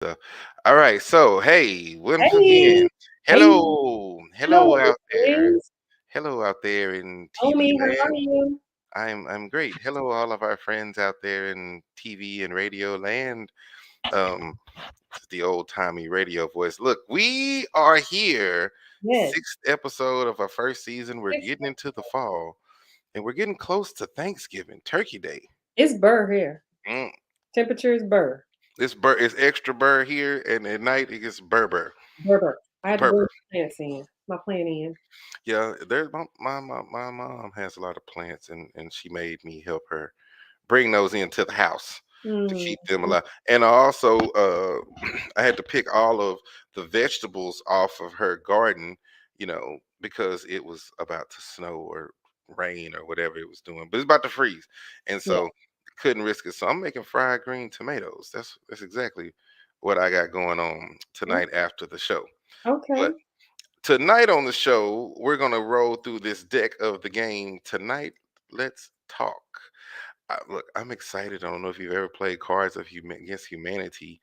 So, all right. So, hey, once again, Hey, hey, hello hello, out there, friends. hello out there in TV Omie, how are land. you? I'm great. Hello, all of our friends out there in TV and radio land. Um, this is the old timey radio voice. Look, we are here. Yes, Sixth episode of our first season. We're it's getting into the fall, and we're getting close to Thanksgiving, Turkey Day. it's Burr here. Mm. Temperature is Burr. It's extra burr here, and at night it gets burr. Burr, Burr. I had to bring Burr. my plants in. My plant in. Yeah, there's my mom has a lot of plants, and she made me help her bring those into the house to Mm, keep them alive. And I also I had to pick all of the vegetables off of her garden, because it was about to snow or rain or whatever it was doing, but it's about to freeze, and yeah. so couldn't risk it. So I'm making fried green tomatoes. That's exactly what I got going on o- tonight after the show. But Okay. tonight on the show, we're going to roll through this deck of the game. Tonight, let's talk. Look, I'm excited. I don't know if you've ever played Cards of Against Humanity,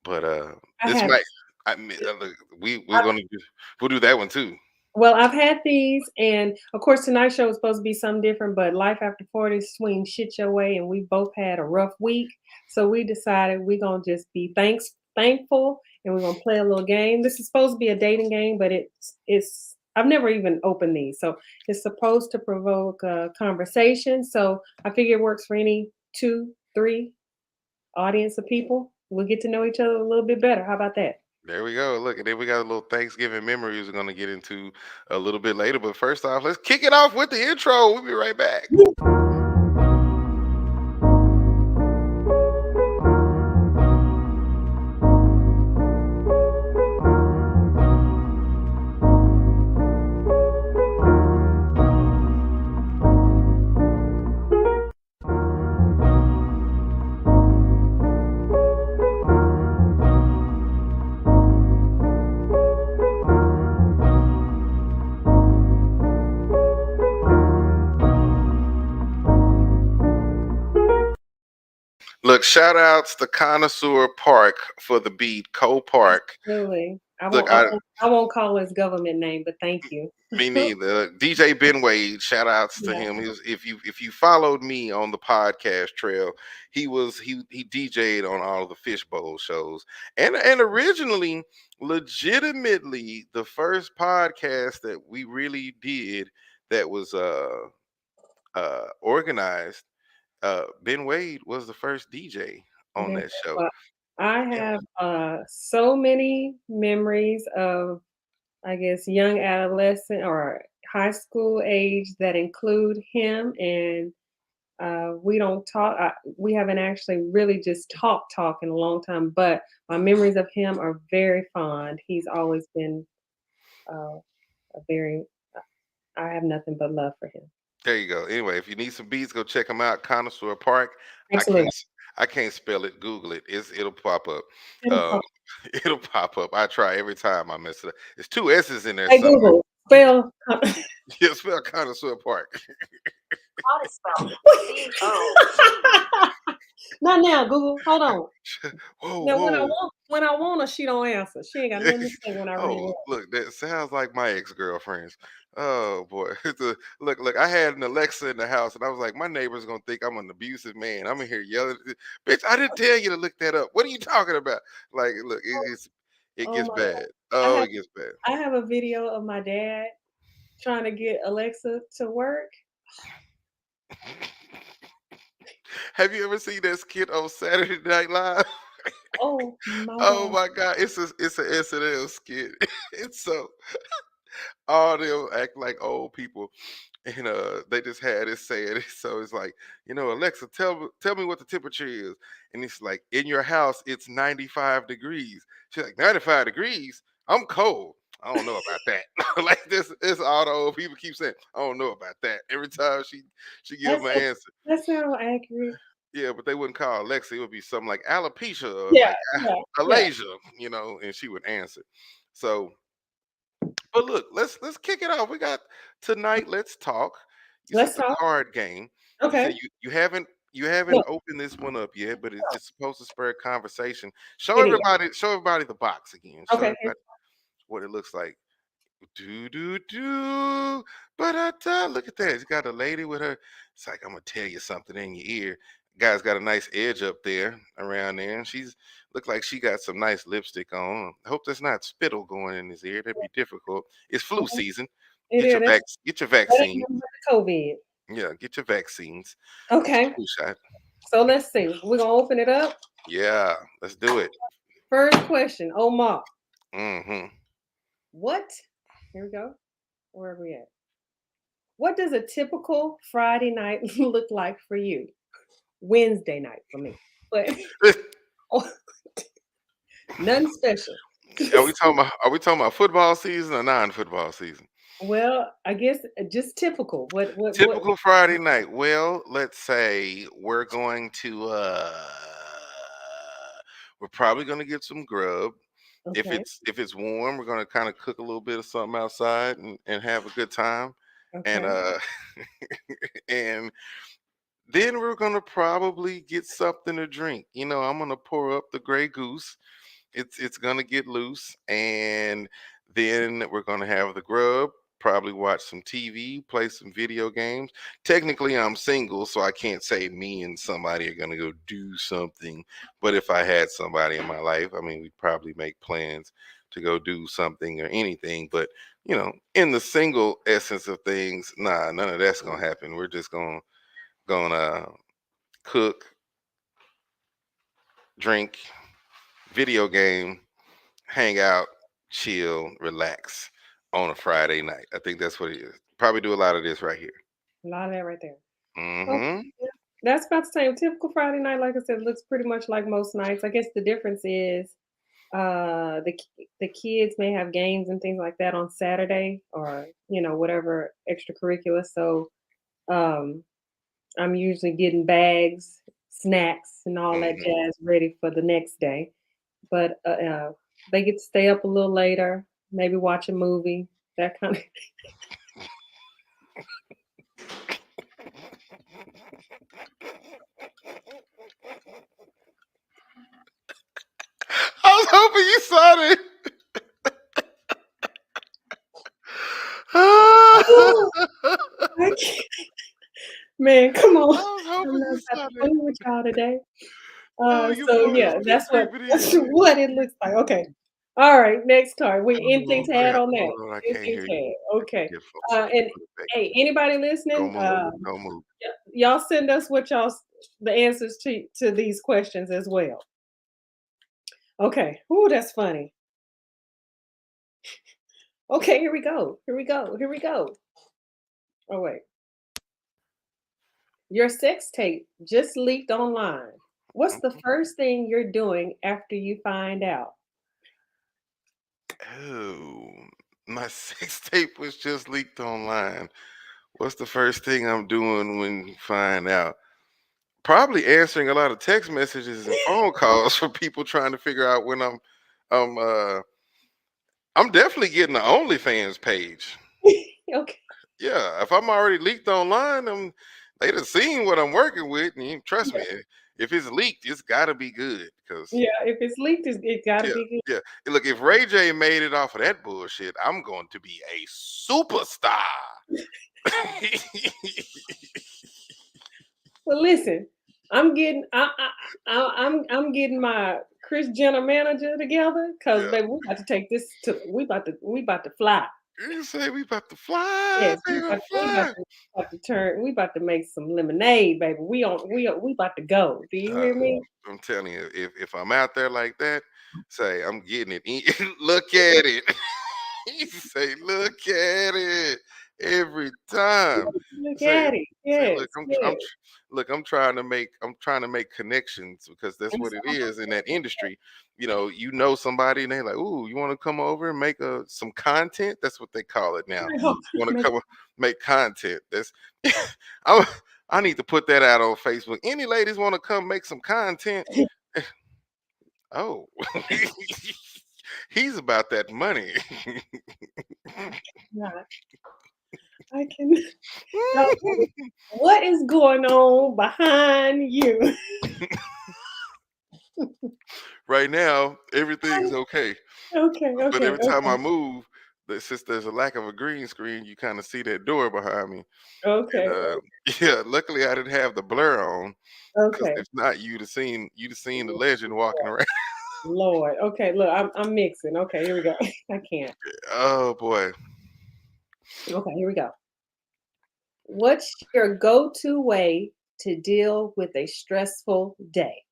but I this have. might. I mean, look, we're gonna do. We'll do that one too. Well, I've had these, and of course, tonight's show is supposed to be something different, but life after 40 swings shit your way, and we both had a rough week. So we decided we're going to just be thankful, and we're going to play a little game. This is supposed to be a dating game, but I've never even opened these. So it's supposed to provoke a conversation. So I figure it works for any two, three audience of people. We'll get to know each other a little bit better. How about that? There we go. Look, and then we got a little Thanksgiving memories we're gonna get into a little bit later. But first off, let's kick it off with the intro. We'll be right back. Look, shout outs to Connoisseur Park for the beat, Co Park. Absolutely. I Look, won't, I won't, I won't call his government name, but thank you. me neither. DJ Ben Wade, shout outs to Yeah. him. If you followed me on the podcast trail, he DJ'd on all of the Fishbowl shows. And originally, legitimately, the first podcast that we really did that was organized, Ben Wade was the first DJ on There- that show. Well, I Yeah. have so many memories of, I guess, young adolescent or high school age that include him. And we don't talk, we haven't actually really just talk in a long time, but my memories of him are very fond. He's always been a very, I have nothing but love for him. There you go. Anyway, if you need some beats, go check them out. Connoisseur Park. I can't Absolutely. I can't spell it. Google it. It'll pop up. It'll Um, pop- it'll pop up. I try every time I mess it up. There's two S's in there Hey, somewhere. Google, spell. Yeah, spell Connoisseur Park. How to spell Not now, Google. Hold on. Whoa, Now, whoa. when I want her, she don't answer. She ain't got nothing to say when I ring Oh, her. look, that sounds like my ex-girlfriends. Oh boy. Look, I had an Alexa in the house and I was like, my neighbor's gonna think I'm an abusive man. I'm in here yelling, bitch, I didn't tell you to look that up. What are you talking about? Like, look, it Oh gets my bad. god. I Oh, have it gets bad. I have a video of my dad trying to get Alexa to work. Have you ever seen that skit on Saturday Night Live? Oh my Oh god. my god, it's an SNL skit. It's so all them act like old people, and they just had it saying. So it's like, Alexa, tell me what the temperature is, and it's like, in your house it's 95 degrees. She's like, 95 degrees, I'm cold. I don't know about that. Like this all the old people keep saying, I don't know about that every time she give That's them an answer. that sounds accurate. Yeah, but they wouldn't call Alexa. It would be something like alopecia or Yeah, like yeah, yeah. alasia, and she would answer. So, but look, let's kick it off. We got tonight. Let's talk. You said Let's the talk. card game. You said Okay. you haven't You haven't No, opened this one up yet, but it's supposed to spur a conversation. it is. Show everybody the box again. Show Okay. everybody what it looks like. Do do do. But look at that. It's got a lady with her. It's like I'm gonna tell you something in your ear. Guy's got a nice edge up there around there, and she's look like she got some nice lipstick on. I hope that's not spittle going in his ear. That'd be difficult. It's flu Okay. season. It is. Get your That ain't vaccine. nothing but COVID. Yeah, get your vaccines. Get Okay. your flu shot. So let's see. We're gonna open it up. Yeah, let's do it. First question, Omar. Hmm. What? Here we go. Where are we at? What does a typical Friday night look like for you? Wednesday night for me. But oh, nothing special. Are we talking about football season or non-football season? Well, I guess just typical. What Typical Friday night. Well, let's say we're probably gonna get some grub. okay. If it's warm, we're gonna kind of cook a little bit of something outside and have a good time. And Okay. and then we're gonna probably get something to drink. You know, I'm gonna pour up the Grey Goose. It's gonna get loose, and then we're gonna have the grub. Probably watch some TV, play some video games. Technically, I'm single, so I can't say me and somebody are gonna go do something. But if I had somebody in my life, I mean, we'd probably make plans to go do something or anything. But in the single essence of things, nah, none of that's gonna happen. We're just gonna cook, drink, video game, hang out, chill, relax on a Friday night. I think that's what it is. Probably do a lot of this right here. A lot of that right there. Okay. Hmm. Yeah. That's about the same. Typical Friday night, like I said, looks pretty much like most nights. I guess the difference is the kids may have games and things like that on Saturday or whatever extracurricular. So um I'm usually getting bags, snacks, and all that Hmm. jazz ready for the next day. But they get to stay up a little later, maybe watch a movie, that kind of. I was hoping you saw that. Oh, I can't. Man, come on. I was I'm hoping not you about saw to that. play with y'all today. Oh, your So boy is yeah, too that's what creepy these that's days. what it looks like. Okay. All right, next card. We anything Oh to add crap! on that? Hold on, I can't Anything hear to you. add? Okay. Get folks. I can't And put it back. hey, anybody Don't listening? move. Don't move. Y'all send us what the answers to these questions as well. Okay. Ooh, that's funny. Okay, here we go. Here we go. Here we go. Oh wait. Your sex tape just leaked online. What's the first thing you're doing after you find out? Oh, my sex tape was just leaked online. What's the first thing I'm doing when you find out? Probably answering a lot of text messages and phone calls for people trying to figure out when I'm I'm definitely getting the OnlyFans page. Okay. Yeah, if I'm already leaked online, they done seen what I'm working with, and trust me, Yeah. if it's leaked, it's got to be good. Cause Yeah. If it's leaked, it got to yeah, be good. yeah. And look, if Ray J made it off of that bullshit, I'm going to be a superstar. Well, listen, I'm getting I'm getting my Chris Jenner manager together because Yeah. baby, we about to fly. You say we about to fly, Yes, baby, fly. we about to make some lemonade, baby. We about to go. Do you Uh, hear me? I'm telling you, if I'm out there like that, say I'm getting it. Look at it. You say, look at it every time. Look Say, at it. say, Yes, look, yes. look, I'm trying to make connections because that's what it is in that industry. You know somebody and they're like, ooh, you want to come over and make some content? That's what they call it now. You want to Make come make content? That's I I need to put that out on Facebook. Any ladies want to come make some content? Oh, he's about that money. right. I can now what is going on behind you? Right now, everything's okay. Okay, But okay, every time I okay, move, since there's a lack of a green screen, you kind of see that door behind me. And okay, yeah, luckily I didn't have the blur on, because okay. if not, you'd have seen the legend walking around. Lord. Okay, look, I'm mixing. Okay, here we go. I can't. Oh boy. Okay, here we go. What's your go-to way to deal with a stressful day?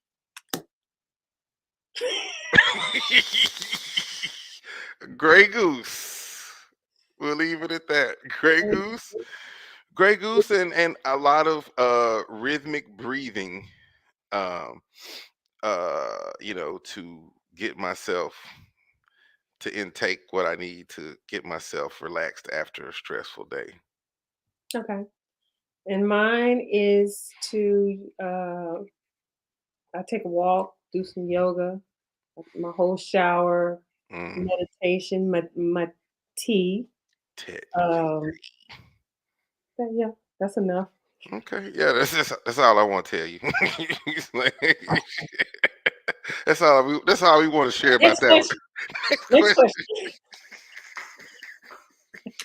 Gray Goose. We'll leave it at that. Gray Goose. Gray Goose and a lot of rhythmic breathing, um to get myself to intake what I need to get myself relaxed after a stressful day. Okay. And mine is to I take a walk, do some yoga, my whole shower, Mm, meditation, my tea. tet. Um, yeah, that's enough. Okay, yeah, that's all I want to tell you. It's like- that's all we want to share about Next that one. question. Next Next question. question.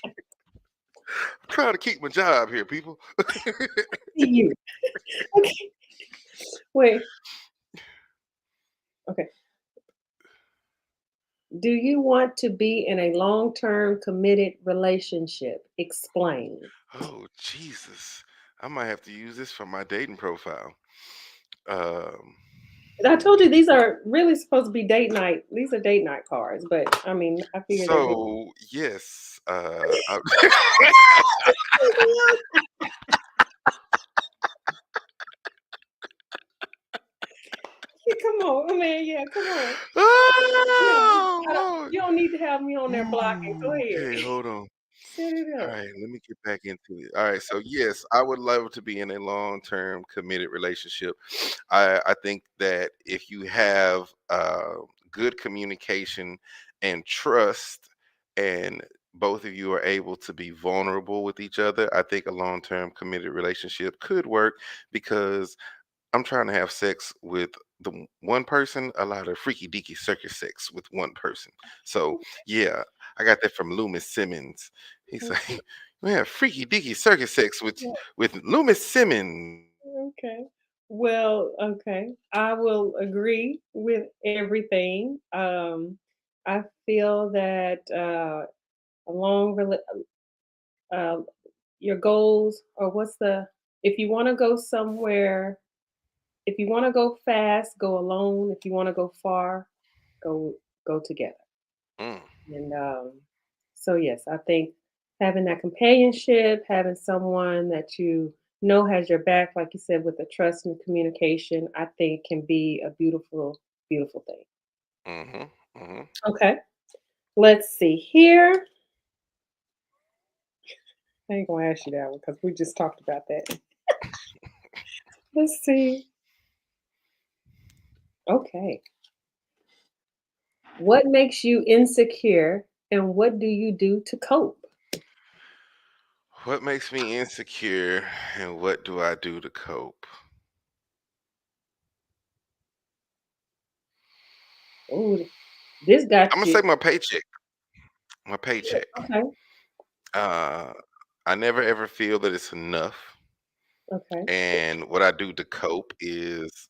I'm trying to keep my job here, people. See you. Okay. Wait. Okay. Do you want to be in a long-term committed relationship? Explain. Oh Jesus, I might have to use this for my dating profile. Um, I told you these are really supposed to be date night. These are date night cards, but I mean, I figured they'd be. so yes, Yeah, come on, I mean, yeah, come on. No, oh I don't, Lord. you don't need to have me on there blocking. Go Ooh, ahead, okay, hold on. set it All up. right, let me get back into it. All right, so yes, I would love to be in a long-term committed relationship. I think that if you have good communication and trust, and both of you are able to be vulnerable with each other, I think a long-term committed relationship could work, because I'm trying to have sex with one person, a lot of freaky deaky circus sex with one person. So yeah, I got that from Loomis Simmons. He's Okay, like, we have freaky deaky circus sex yeah, with Loomis Simmons. okay. Well, okay. I will agree with everything. I feel that a uh, your goals or what's the if you want to go somewhere, if you want to go fast, go alone. If you want to go far, go go together. Mm, And so yes, I think having that companionship, having someone that you know has your back, like you said, with the trust and communication, I think can be a beautiful, beautiful thing. mm-hmm, mm-hmm. Okay, let's see here. I ain't gonna ask you that one because we just talked about that. Let's see. Okay. What makes you insecure and what do you do to cope? What makes me insecure, and what do I do to cope? Oh, this I'm got gonna you. say my paycheck. My paycheck. Okay. Uh, I never ever feel that it's enough. Okay. And what I do to cope is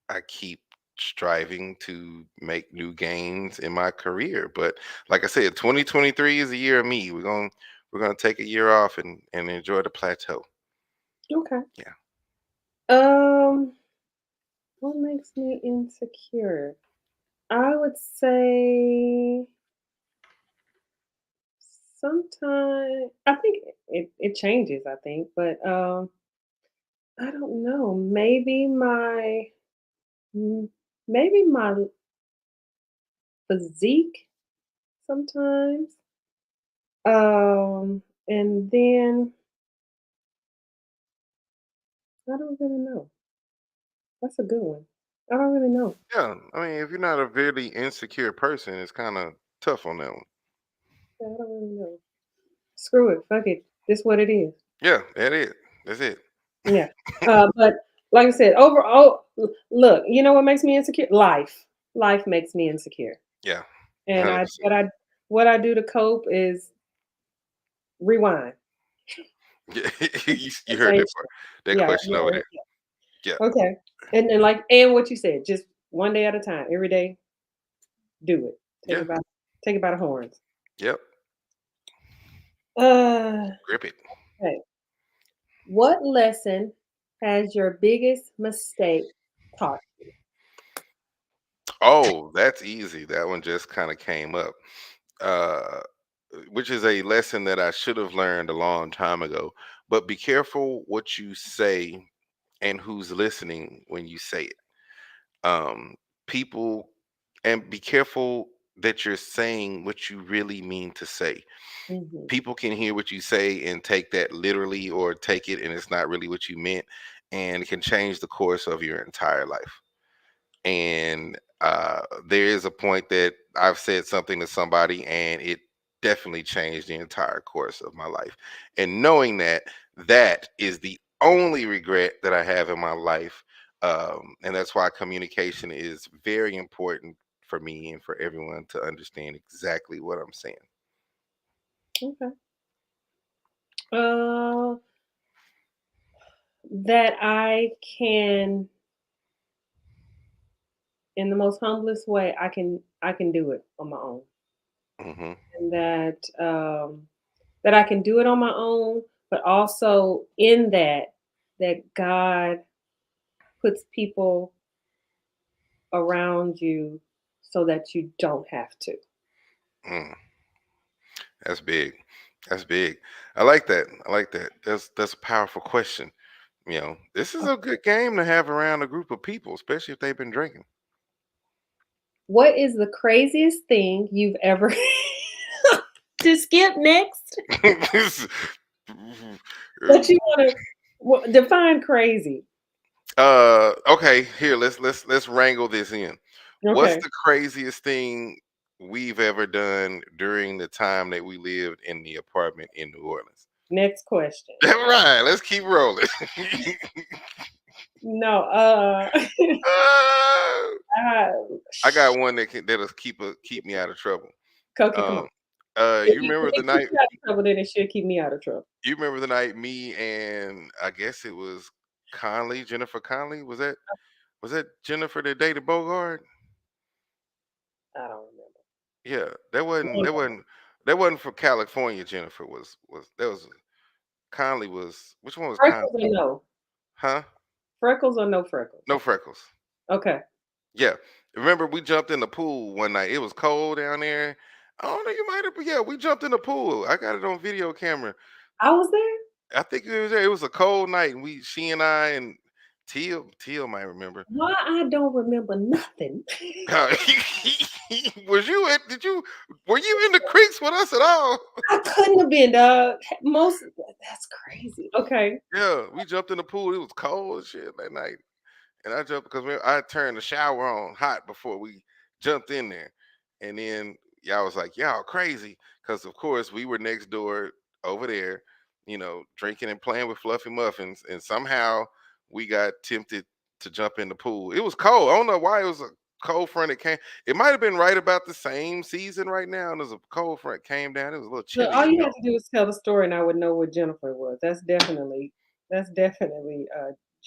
I keep striving to make new gains in my career. But like I said, 2023 is a year of me. We're gonna take a year off and enjoy the plateau. Okay. Yeah. What makes me insecure? I would say sometimes I think it changes, I think, but I don't know. Mm, maybe my physique sometimes. And then I don't really know. That's a good one. I don't really know. Yeah. I mean, if you're not a really insecure person, it's kind of tough on that one. Yeah, I don't really know. Screw it. Fuck it. This what it is. Yeah, that it. That's it. Yeah. But like I said, overall, look, you know what makes me insecure? Life. Life makes me insecure. Yeah, And 100%. what I do to cope is rewind Yeah, and you heard change that part, stuff. that Yeah, question over yeah, there. yeah. Yeah, Okay. And like and what you said, just one day at a time. Every day, do it. Take yeah, it by take it by the horns. yep. Uh Grip it. okay. What lesson has your biggest mistake taught? Oh, that's easy. That one just kind of came up. Uh, which is a lesson that I should have learned a long time ago. But be careful what you say and who's listening when you say it. Um, people, and be careful that you're saying what you really mean to say. Mhm. People can hear what you say and take that literally or take it and it's not really what you meant, and it can change the course of your entire life. And there is a point that I've said something to somebody and it definitely changed the entire course of my life. And knowing that, that is the only regret that I have in my life. And that's why communication is very important for me and for everyone to understand exactly what I'm saying. Okay. Uh that I can in the most humblest way I can do it on my own. Hmm. And that I can do it on my own, but also in that God puts people around you so that you don't have to. Mm, that's big. That's big. I like that. I like that. That's a powerful question. You know, this is a good game to have around a group of people, especially if they've been drinking. What is the craziest thing you've ever to skip next? This- But you want to define crazy. okay, here let's wrangle this in. What's Okay. the craziest thing we've ever done during the time that we lived in the apartment in New Orleans? Next question. Right, let's keep rolling. No, Uh, uh, I got one that'll keep me out of trouble. Cokie, come on. Um, If you if remember the it keeps night? you out of trouble, then it should keep me out of trouble. You remember the night me and I guess it was Conley, Jennifer Conley? Was that Jennifer that dated Bogart? I don't remember. Yeah, that wasn't One that of 'em. wasn't that wasn't from California. Jennifer was that was Conley was which one was Conley? Freckles or no? Huh? Freckles or no freckles? No freckles. Okay. Yeah. Remember we jumped in the pool one night. It was cold down there. I don't know, you might have, but yeah, we jumped in the pool. I got it on video camera. I was there? I think it was there. It was a cold night, and she and I and Teal might remember. Why I don't remember nothing. Uh, was you at? Were you in the creeks with us at all? I couldn't have been, dog. Most that's crazy. Okay. Yeah, we jumped in the pool. It was cold as shit that night, and I jumped because I turned the shower on hot before we jumped in there, and then y'all was like, y'all crazy, because of course we were next door over there, drinking and playing with fluffy muffins, and somehow we got tempted to jump in the pool. It was cold. I don't know why it was a cold front that came. It might have been right about the same season right now, and there's a cold front came down. It was a little Look, chilly, all you have to do is tell the story and I would know what Jennifer was. That's definitely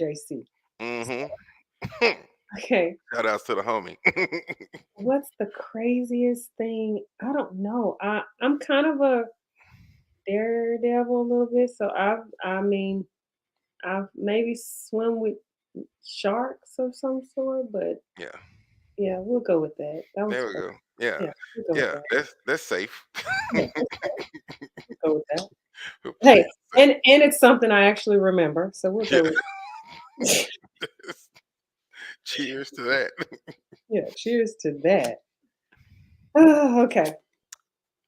JC. Mm-hmm. Okay. Shout outs to the homie. What's the craziest thing? I don't know. I'm kind of a daredevil a little bit, so I mean I've maybe swim with sharks of some sort, but Yeah. yeah, we'll go with that. That was There we fun. go. Yeah, Yeah, we'll go with yeah, that. that's safe. Yeah, we'll go with that. Play Hey, it safe. and it's something I actually remember, so we'll Yeah. go with it. Cheers to that. Yeah, cheers to that. Ah, okay.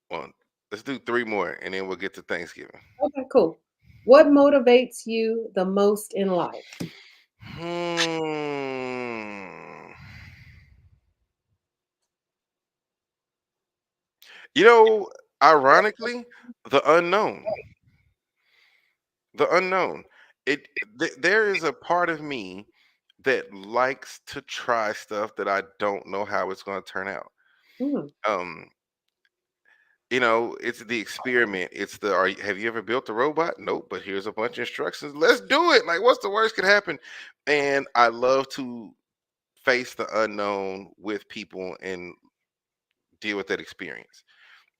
One. Let's do three more, and then we'll get to Thanksgiving. Okay, cool. What motivates you the most in life? Hmm. You know, ironically, the unknown. The unknown. There is a part of me that likes to try stuff that I don't know how it's going to turn out. Mm, Um, it's the experiment. It's the have you ever built a robot? Nope, but here's a bunch of instructions. Let's do it. Like, what's the worst could happen? And I love to face the unknown with people and deal with that experience.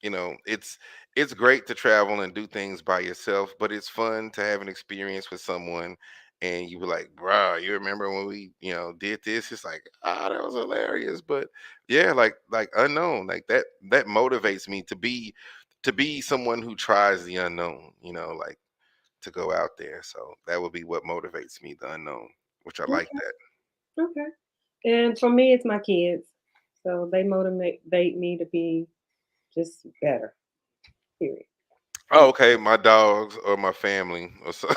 It's great to travel and do things by yourself, but it's fun to have an experience with someone and you were like, bruh, you remember when we, did this? It's like, ah, that was hilarious. But yeah, like unknown, like that motivates me to be someone who tries the unknown, like to go out there. So that would be what motivates me, the unknown, which I like okay, that. okay. And for me, it's my kids. So they motivate me to be just better. Period. Oh, Yeah. okay, my dogs or my family or so.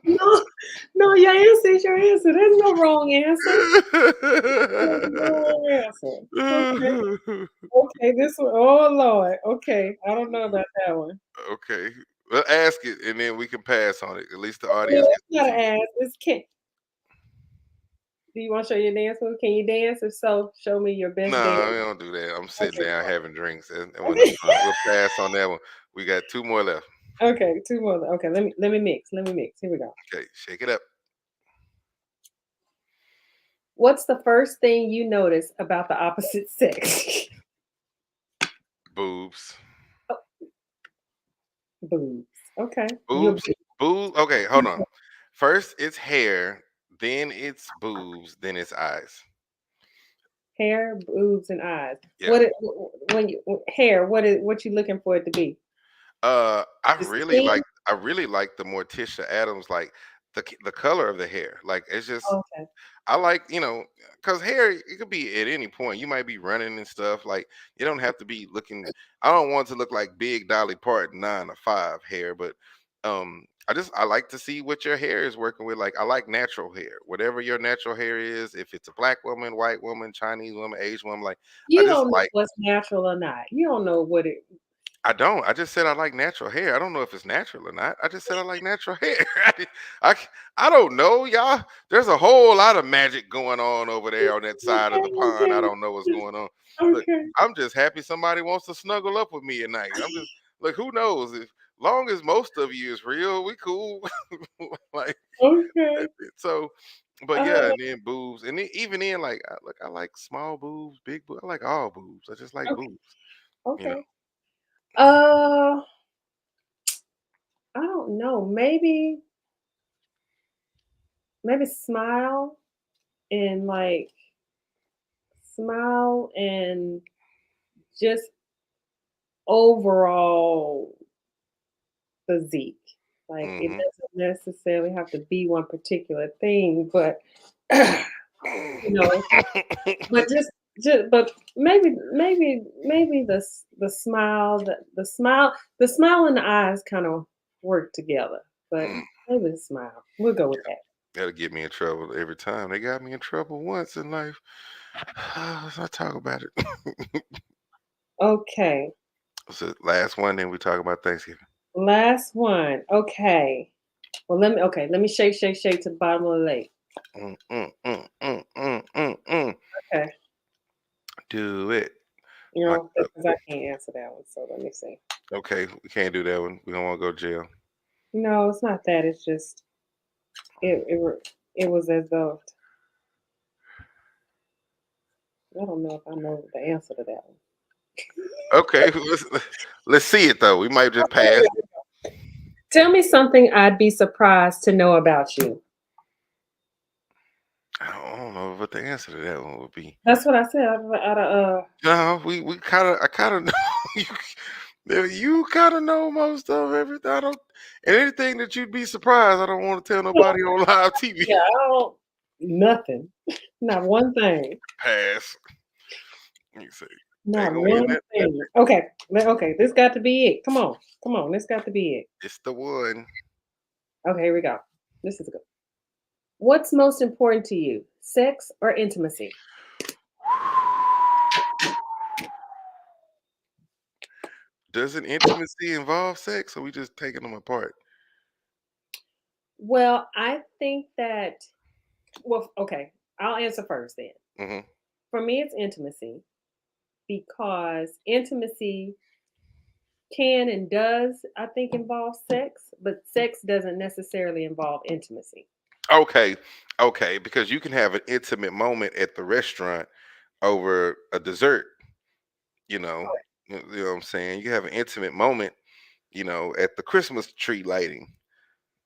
No, no, your answer is your answer. There's no wrong answer. There's no wrong answer. Okay. Okay. This one. Oh Lord. Okay. I don't know about that one. Okay. Well, ask it and then we can pass on it. At least the No, audience gets it's to not see an it. ask. It's can. Do you want to show your dance move? Can you dance? If so, show me your best dance. Nah, we don't do that. I'm sitting Okay. down having drinks. That wasn't no Okay. fun. We'll pass on that one. We got two more left. Okay. Two more. Okay. Let me mix. Let me mix. Here we go. Okay, shake it up. What's the first thing you notice about the opposite sex? Boobs. Boobs. Okay. You're Boobs. Boobs. Okay, hold on. First it's hair, then it's boobs, then it's eyes. hair, boobs, and eyes. Yeah. When you hair, what you looking for it to be? I The really skin? like the Morticia Adams, like the color of the hair. Like it's just Okay. I like, cause hair it could be at any point. You might be running and stuff. Like you don't have to be looking. I don't want it to look like Big Dolly Parton 9 to 5 hair, but I like to see what your hair is working with. Like I like natural hair, whatever your natural hair is. If it's a black woman, white woman, Chinese woman, Asian woman, like I You just don't know like. what's natural or not. You don't know what it. I don't. I just said I like natural hair. I don't know if it's natural or not. I just said I like natural hair. I, c- I don't know, y'all. There's a whole lot of magic going on over there on that side of Okay, the pond. I okay, don't know what's going on. Look, okay, I'm just happy somebody wants to snuggle up with me at night. I'm just like, who knows? If long as most of you is real, we cool. Like okay. so, but yeah, Uh, and then boobs, and then, even then, like, I like small boobs, big boobs. I like all boobs. I just like okay, boobs. You know. okay. Uh, I don't know. Maybe and like smile and just overall physique. Like it Hmm. doesn't necessarily have to be one particular thing, but you know, but but maybe the smile, the smile and the eyes kind of work together. But maybe the smile. We'll go with that. That'll get me in trouble every time. They got me in trouble once in life. Let's not talk about it. Okay. What's the last one? Then we talk about Thanksgiving. Last one. Okay. Well, let me shake, shake, shake to the bottom of the lake. Mm, mm, mm, mm, mm, mm, mm. Okay. Do it. You My know, cup. because I can't answer that one. So let me see. Okay, we can't do that one. We don't want to go to jail. No, it's not that. It's just it was as though I don't know if I know the answer to that one. Okay, let's see it though. We might just pass. Okay. Tell me something I'd be surprised to know about you. I don't know what the answer to that one would be. That's what I said. Out of No, we kind of. I kind of know you. You kind of know most of everything. I don't, and anything that you'd be surprised. I don't want to tell yeah, nobody on live TV. yeah, I don't nothing. Not one thing. Pass. You say ain't Not gonna be one that. thing. Okay. Okay. This got to be it. Come on. Come on. This got to be it. It's the one. Okay, here we go. This is good. What's most important to you? Sex or intimacy? Doesn't intimacy involve sex, or we just taking them apart? Well, I think that well, okay, I'll answer first then. Mhm. For me, it's intimacy because intimacy can and does, I think, involve sex, but sex doesn't necessarily involve intimacy. Okay, okay, because you can have an intimate moment at the restaurant over a dessert, you know? Correct. You know what I'm saying? You have an intimate moment, at the Christmas tree lighting,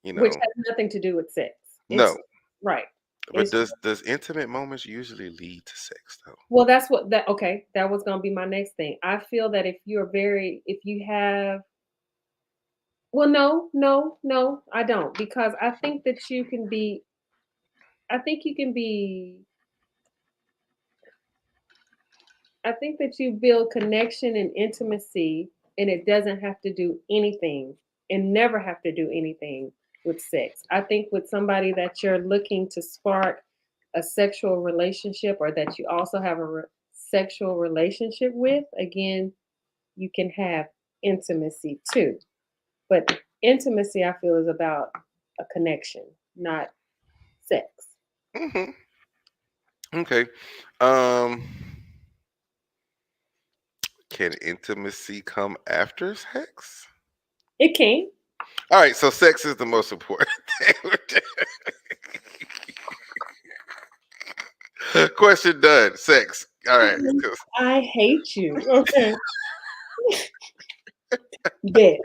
you Which know? has nothing to do with sex. No, It's right. but It's does intimate moments usually lead to sex, though? well, that's what that okay, that was gonna be my next thing. I feel that if you have well, no, no, no, I don't because I think you can be I think that you build connection and intimacy, and it doesn't have to do anything and never have to do anything with sex. I think with somebody that you're looking to spark a sexual relationship or that you also have a sexual relationship with, again, you can have intimacy too. But intimacy, I feel, is about a connection, not sex. Mhm. Okay. Um, can intimacy come after sex? It can. All right, so sex is the most important thing. Question done. Sex. All right. I hate you. Okay. Bet.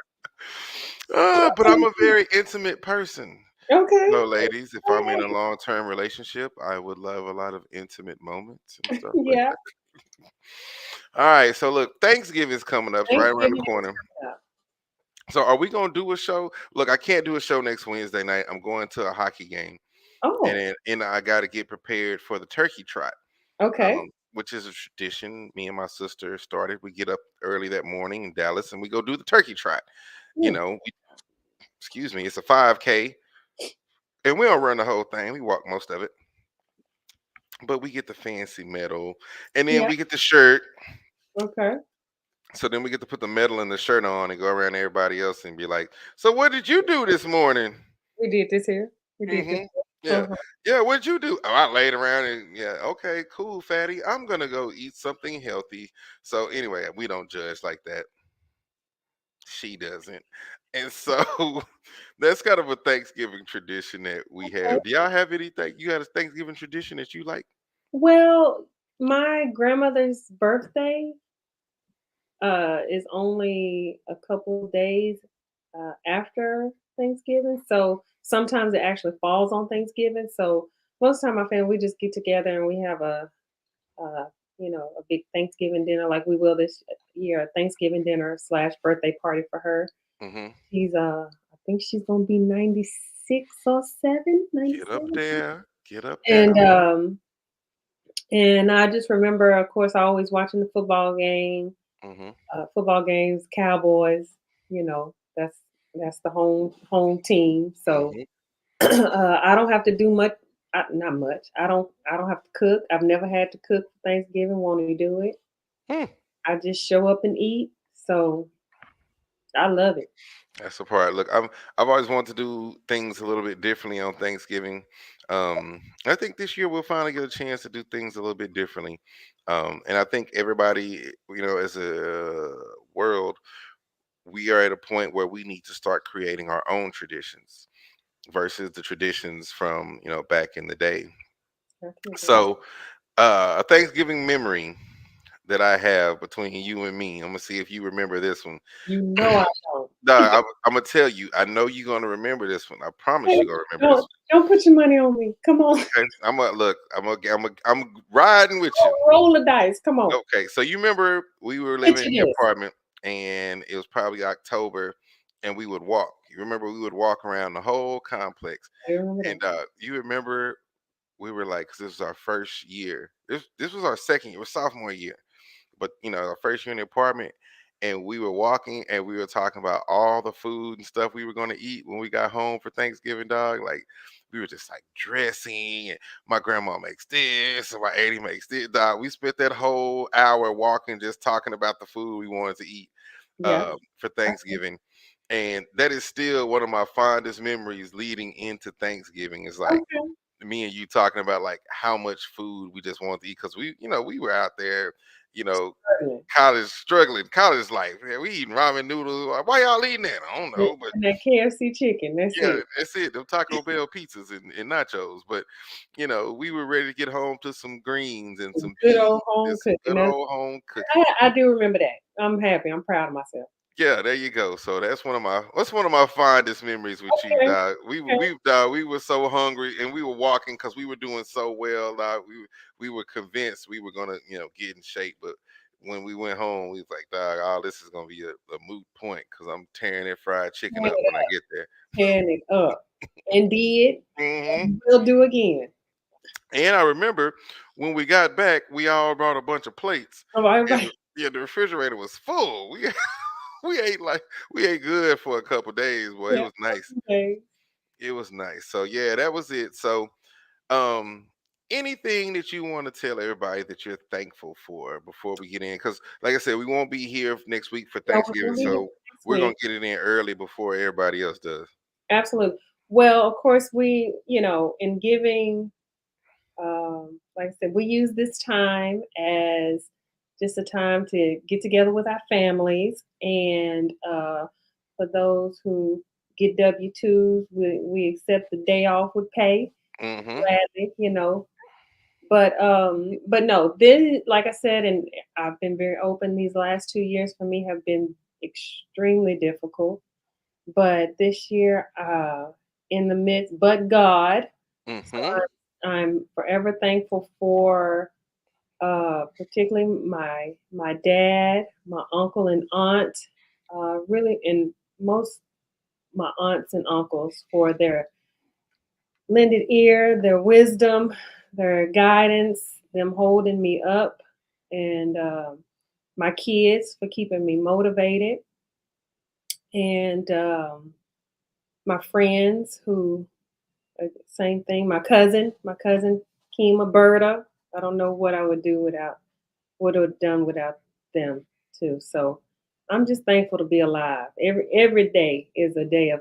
But I'm a very intimate person. Okay. So, ladies, if I'm in Alright. a long-term relationship, I would love a lot of intimate moments and stuff like Yeah. that. All right. So, look, Thanksgiving's coming up. It's right around the Thanksgiving is corner. coming up. So, are we gonna do a show? Look, I can't do a show next Wednesday night. I'm going to a hockey game, and Oh, then I got to get prepared for the turkey trot, okay. which is a tradition. Me and my sister started. We get up early that morning in Dallas, and we go do the turkey trot. You Hmm. know, excuse me, it's a 5K, and we don't run the whole thing. We walk most of it, but we get the fancy medal, and then Yeah, we get the shirt. okay. So then we get to put the medal and the shirt on and go around to everybody else and be like, "So what did you do this morning?" We did this here. We did this Hmm. here. Yeah, Uh-huh. yeah. What'd you do? Oh, I laid around and yeah. Okay, cool, fatty. I'm gonna go eat something healthy. So anyway, we don't judge like that. She doesn't, and so that's kind of a Thanksgiving tradition that we Okay. have. Do y'all have anything? You got a Thanksgiving tradition that you like? Well, my grandmother's birthday, is only a couple days, after Thanksgiving, so sometimes it actually falls on Thanksgiving, so most of the time my family, we just get together and we have uh, a big Thanksgiving dinner like we will this year, a Thanksgiving dinner slash birthday party for her. Hmm. She's I think she's gonna be 96 or 7, Get up 97. there. Get up there. And and I just remember, of course, I always watching the Hmm. football games, Cowboys, that's the home team. So Hmm. I don't have to do much. Not much. I don't have to cook. I've never had to cook for Thanksgiving. Want to do it? Hmm. I just show up and eat. So I love it. That's the part. Look, I've always wanted to do things a little bit differently on Thanksgiving. I think this year we'll finally get a chance to do things a little bit differently. And I think everybody, as a world, we are at a point where we need to start creating our own traditions versus the traditions from back in the day. I can agree. So, a Thanksgiving memory that I have between you and me. I'm gonna see if you remember this one. You know I don't. No, I'm gonna tell you. I know you're gonna remember this one. I promise Okay, you're gonna remember this don't put your money on me. Come on, one. Okay, I'm gonna look. I'm riding with you. roll the dice. Come on. Okay, so you remember we were living Picture in the this. apartment, and it was probably October, and we would walk. You remember we would walk around the whole complex, I remember that. and you remember we were like, 'cause this was our first year. This was our second year, it was sophomore year. But our first year in the apartment, and we were walking and we were talking about all the food and stuff we were going to eat when we got home for Thanksgiving, dog. Like we were just like dressing, and my grandma makes this, and my auntie makes this, dog. We spent that whole hour walking, just talking about the food we wanted to eat. Yeah. for Okay. Thanksgiving, and that is still one of my fondest memories leading into Thanksgiving. Is like Okay. me and you talking about like how much food we just wanted to eat because we were out there, you know, Certainly. college life. Yeah, we eating ramen noodles. Like, why y'all eating that? I don't know, but And that KFC chicken, that's yeah, it. that's it. Them Taco Bell pizzas and nachos. But we were ready to get home to some greens and Some some good peas old home and some cooking. good Now, old home cooking. I do remember that. I'm happy. I'm proud of myself. Yeah, there you go. So that's one of my fondest memories with you, Okay. dog. Okay. We were so hungry and we were walking because we were doing so well, dog. We were convinced we were gonna get in shape, but when we went home, we was like, dog, all this is gonna be a moot point because I'm tearing that fried chicken Tearing up when I get there. it up. And did Hmm. and will do again. And I remember when we got back, we all brought a bunch of plates, All right, and right. the refrigerator was full. We we ate good for a couple days. Boy, it Yeah. was nice. Okay. It was nice. So yeah, that was it. So um anything that you want to tell everybody that you're thankful for before we get in, because like I said, we won't be here next week for No, we're Thanksgiving, gonna be here so next we're gonna week. get it in early before everybody else does. Absolutely. Well, of course, in giving, like I said, we use this time as just a time to get together with our families. And for those who get W-2s, we accept the day off with pay Mm-hmm. gladly. But no, this, like I said, and I've been very open, these last 2 years for me have been extremely difficult. But this year, in the midst, but God, so Mm-hmm. I'm forever thankful for, particularly my dad, my uncle and aunt, really, and most my aunts and uncles for their lended ear, their wisdom, their guidance, them holding me up, and my kids for keeping me motivated, and my friends who, same thing. My cousin Kima Berta. I don't know what I would do without, would have done without them too. So I'm just thankful to be alive. Every day is a day of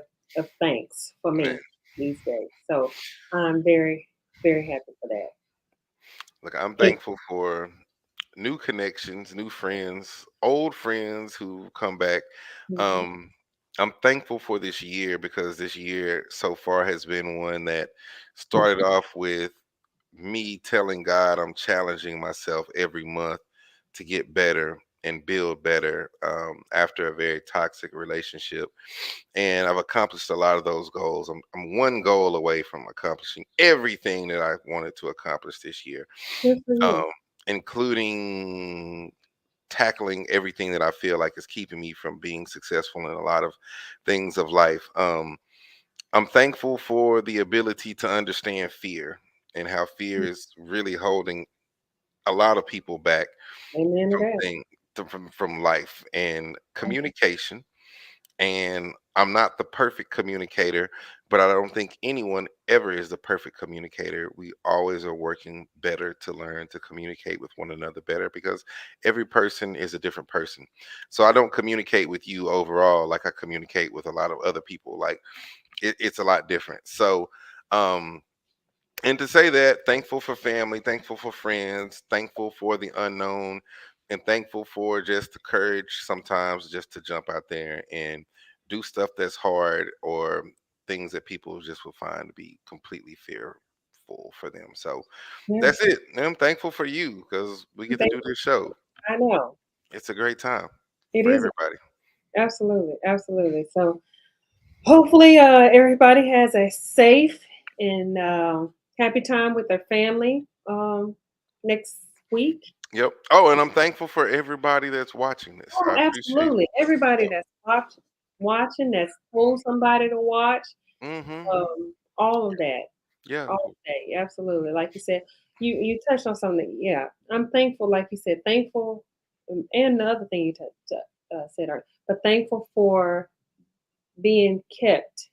thanks for Man, me these days. So I'm very, very happy for that. look, I'm Yeah. thankful for new connections, new friends, old friends who come back. Mhm. Um, I'm thankful for this year because this year so far has been one that started off with me telling God I'm challenging myself every month to get better and build better after a very toxic relationship. And I've accomplished a lot of those goals. I'm one goal away from accomplishing everything that I wanted to accomplish this year, Good for you. um, including tackling everything that I feel like is keeping me from being successful in a lot of things of life. I'm thankful for the ability to understand fear and how fear is really holding a lot of people back Amen to from that. thing from life and communication. And I'm not the perfect communicator, but I don't think anyone ever is the perfect communicator. We always are working better to learn to communicate with one another better because every person is a different person. So I don't communicate with you overall like I communicate with a lot of other people. Like it's a lot different. So um and to say that, thankful for family, thankful for friends, thankful for the unknown, and thankful for just the courage sometimes just to jump out there and do stuff that's hard or things that people just will find to be completely fearful for them. So Yeah. that's it. And I'm thankful for you because we get to Thank do you. this show. I know. It's a great time It for is everybody. absolutely, absolutely. So hopefully, everybody has a safe and happy time with their family next week. Yep. Oh, and I'm thankful for everybody that's watching this. Oh, I appreciate absolutely. Everybody it. that's watching, that's told somebody to watch, Mm-hmm. all of that, Yeah. all day. Absolutely. Like you said, you touched on something. Yeah, I'm thankful. Like you said, thankful, and the other thing you said, but thankful for being kept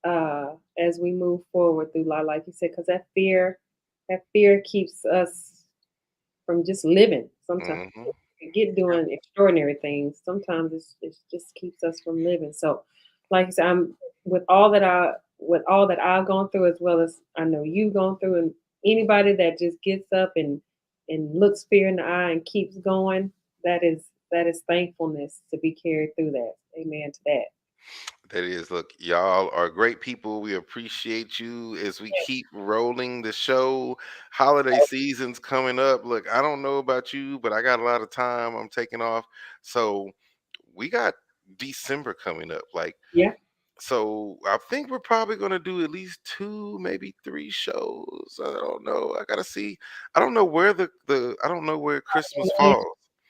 as we move forward through life, like you said, because that fear keeps us from just living sometimes. Mm-hmm. get doing extraordinary things. Sometimes it just keeps us from living. So, like I said, I'm with all that I've gone through, as well as I know you've gone through, and anybody that just gets up and looks fear in the eye and keeps going, that is thankfulness to be carried through that. Amen to that. That is, look, y'all are great people. We appreciate you as we keep rolling the show. Holiday season's coming up. Look, I don't know about you, but I got a lot of time. I'm taking off. So we got December coming up. Like, Yeah. so I think we're probably gonna do at least two, maybe three shows. I don't know. I gotta see. I don't know where the I don't know where Christmas falls.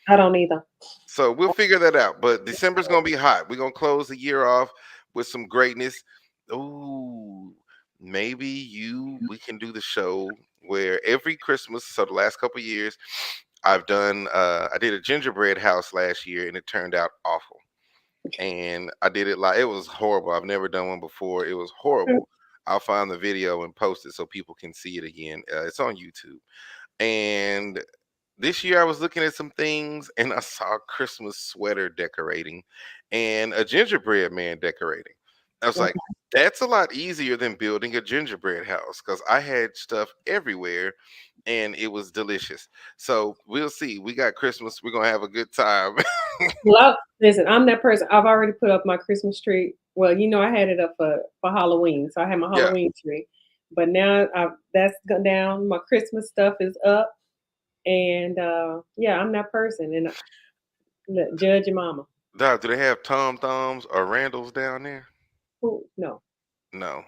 I don't either. So we'll figure that out. But December's gonna be hot. We're gonna close the year off with some greatness. Ooh, maybe you we can do the show where every Christmas, so the last couple years, I did a gingerbread house last year and it turned out awful. And I did it like it was horrible. I've never done one before. It was horrible. I'll find the video and post it so people can see it again. It's on YouTube. And this year I was looking at some things and I saw a Christmas sweater decorating and a gingerbread man decorating. I was like, Okay. that's a lot easier than building a gingerbread house because I had stuff everywhere and it was delicious. So we'll see. We got Christmas. We're gonna have a good time. Well, listen, I'm that person. I've already put up my Christmas tree. Well, I had it up for Halloween, so I had my Yeah. Halloween tree. But now that's gone down. My Christmas stuff is up, and yeah, I'm that person. And look, judge your mama. Dog, do they have Tom Thumbs or Randall's down there? Who? No, No.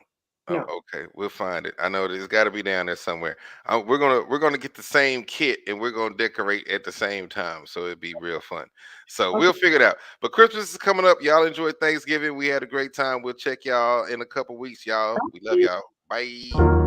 Oh, no. okay. We'll find it. I know there's got to be down there somewhere. We're gonna get the same kit and we're gonna decorate at the same time, so it'd be real fun. So Okay. we'll figure it out. But Christmas is coming up. Y'all enjoy Thanksgiving. We had a great time. We'll check y'all in a couple weeks, y'all. We love y'all. Bye.